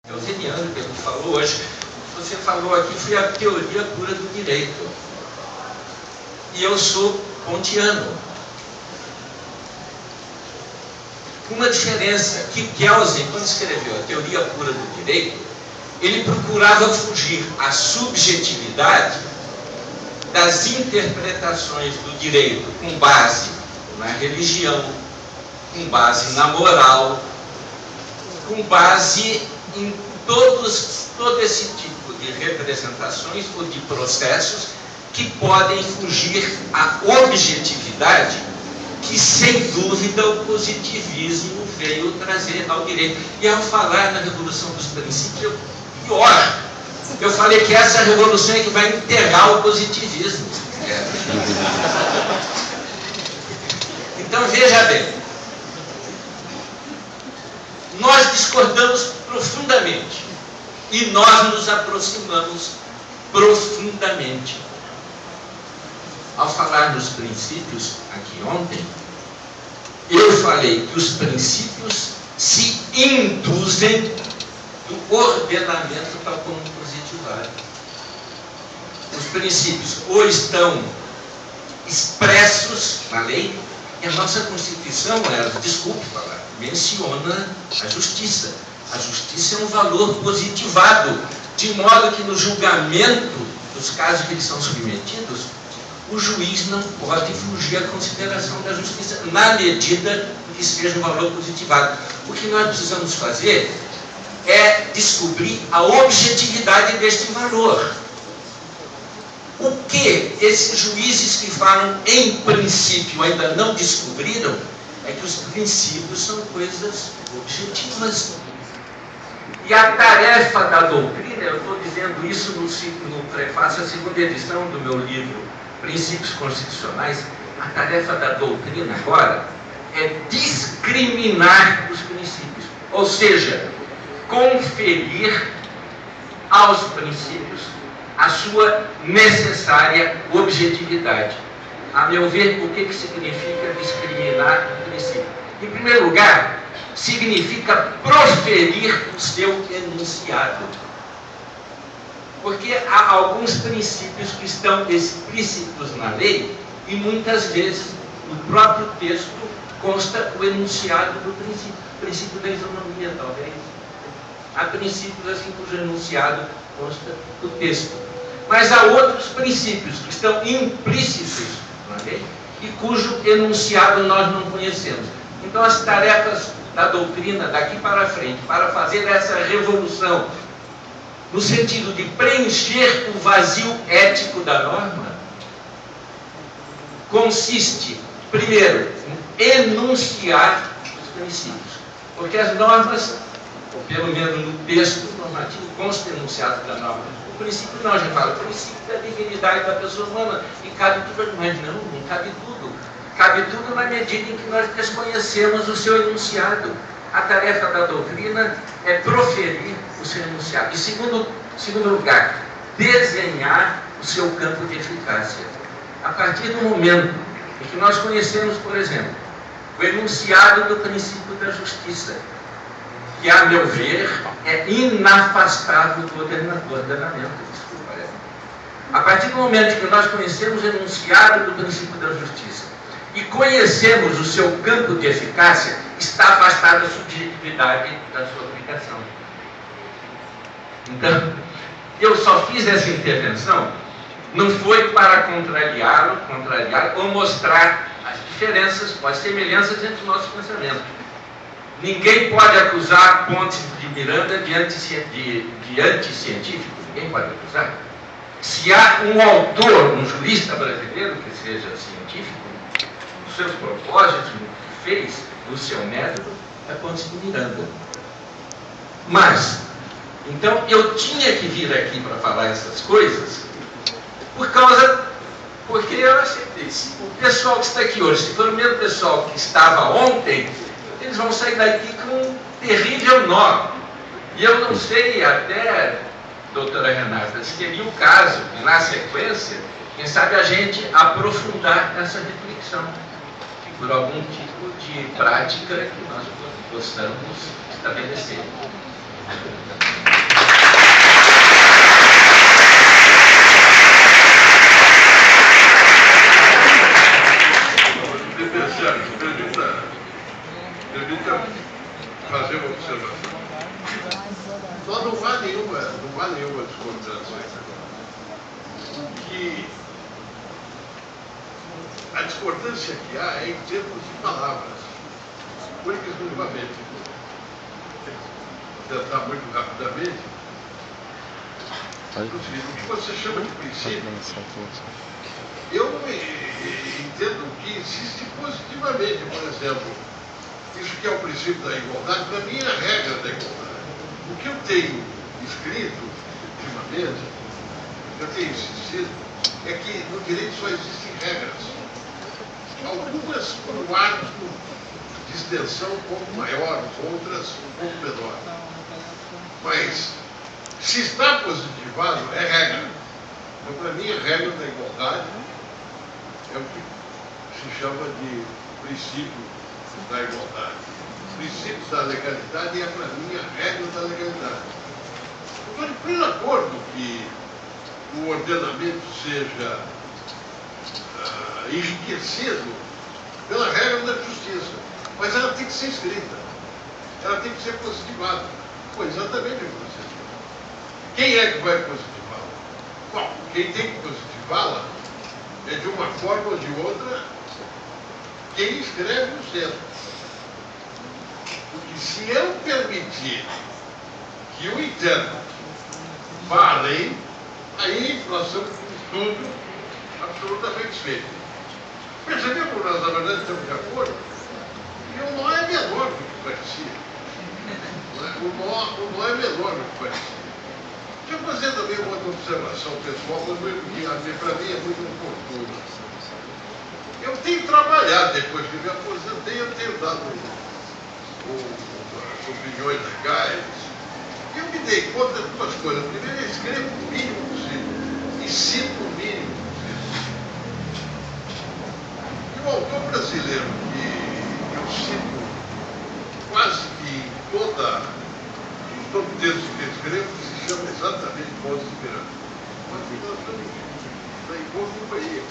Eugeniano, que ele falou hoje, você falou aqui, foi a teoria pura do direito. E eu sou pontiano. Uma diferença, que Kelsen, quando escreveu a teoria pura do direito, ele procurava fugir à subjetividade das interpretações do direito com base na religião, com base na moral, com base em todo esse tipo de representações ou de processos que podem fugir à objetividade que, sem dúvida, o positivismo veio trazer ao direito. E ao falar na Revolução dos Princípios, pior, eu falei que essa revolução é que vai enterrar o positivismo. Então, veja bem, nós discordamos profundamente e nós nos aproximamos profundamente. Ao falar nos princípios aqui ontem, eu falei que os princípios se induzem do ordenamento tal como positivado. Os princípios ou estão expressos na lei, e a nossa Constituição, desculpe falar, menciona a justiça. A justiça é um valor positivado, de modo que no julgamento dos casos que eles são submetidos, o juiz não pode fugir à consideração da justiça, na medida que seja um valor positivado. O que nós precisamos fazer é descobrir a objetividade deste valor. O que esses juízes que falam em princípio ainda não descobriram é que os princípios são coisas objetivas. E a tarefa da doutrina, eu estou dizendo isso no prefácio à segunda edição do meu livro Princípios Constitucionais, a tarefa da doutrina agora é discriminar os princípios, ou seja, conferir aos princípios a sua necessária objetividade. A meu ver, o que significa discriminar o princípio? Em primeiro lugar, significa proferir o seu enunciado. Porque há alguns princípios que estão explícitos na lei e muitas vezes no próprio texto consta o enunciado do princípio. O princípio da isonomia, talvez. Há princípios assim cujo enunciado consta do texto. Mas há outros princípios que estão implícitos na lei e cujo enunciado nós não conhecemos. Então as tarefas da doutrina daqui para frente, para fazer essa revolução, no sentido de preencher o vazio ético da norma, consiste, primeiro, em enunciar os princípios. Porque as normas, ou pelo menos no texto normativo, consta enunciado da norma. O princípio não, a gente fala, o princípio da dignidade da pessoa humana, e cabe tudo, mas não cabe tudo. Cabe tudo na medida em que nós desconhecemos o seu enunciado. A tarefa da doutrina é proferir o seu enunciado. E segundo lugar, desenhar o seu campo de eficácia. A partir do momento em que nós conhecemos, por exemplo, o enunciado do princípio da justiça, que, a meu ver, é inafastável do ordenamento. A partir do momento em que nós conhecemos o enunciado do princípio da justiça e conhecemos o seu campo de eficácia, está afastada a subjetividade da sua aplicação. Então, eu só fiz essa intervenção, não foi para contrariar ou mostrar as diferenças, as semelhanças entre os nossos pensamentos. Ninguém pode acusar Pontes de Miranda de anticientífico, ninguém pode acusar. Se há um autor, um jurista brasileiro que seja científico, nos seus propósitos, no que fez, no seu método, é Pontes de Miranda. Mas, então, eu tinha que vir aqui para falar essas coisas, porque eu aceitei. O pessoal que está aqui hoje, se for o mesmo pessoal que estava ontem, eles vão sair daqui com um terrível nó. E eu não sei até, doutora Renata, se teria o caso, na sequência, quem sabe a gente aprofundar essa reflexão, por algum tipo de prática que nós possamos estabelecer. não há nenhuma discordância. A discordância que há é em termos de palavras, única e exclusivamente. Vou tentar muito rapidamente. O que você chama de princípio, eu entendo que existe positivamente, por exemplo, isso que é o princípio da igualdade, para mim é a regra da igualdade. O que eu tenho escrito ultimamente, o que eu tenho insistido, é que no direito só existem regras. Algumas com um arco de extensão um pouco maior, outras um pouco menor. Mas, se está positivado, é regra. Então, para mim, a regra da igualdade é o que se chama de princípio da igualdade. O princípio da legalidade é, para mim, a regra da legalidade. Eu estou de pleno acordo que o ordenamento seja enriquecido pela regra da justiça, mas ela tem que ser escrita, ela tem que ser positivada. Pois exatamente o que você disse. Quem é que vai positivá-la? Bom, quem tem que positivá-la é, de uma forma ou de outra, quem escreve o centro. Porque se eu permitir que o intérprete vá além, aí nós estamos com tudo absolutamente feito. Percebeu que nós, na verdade, estamos de acordo? E o nó é menor do que parecia. O nó é menor do que parecia. Deixa eu fazer também uma outra observação pessoal, que para mim é muito oportuna. Eu tenho trabalhado, depois que me aposentei, eu tenho dado as opiniões legais. E eu me dei conta de duas coisas. Primeiro, eu escrevo o mínimo possível e cito o mínimo possível. E o autor brasileiro, que eu cito quase que em todo texto que eu escrevo, que se chama exatamente Montes de Miranda. Mas nós estamos em boa companhia.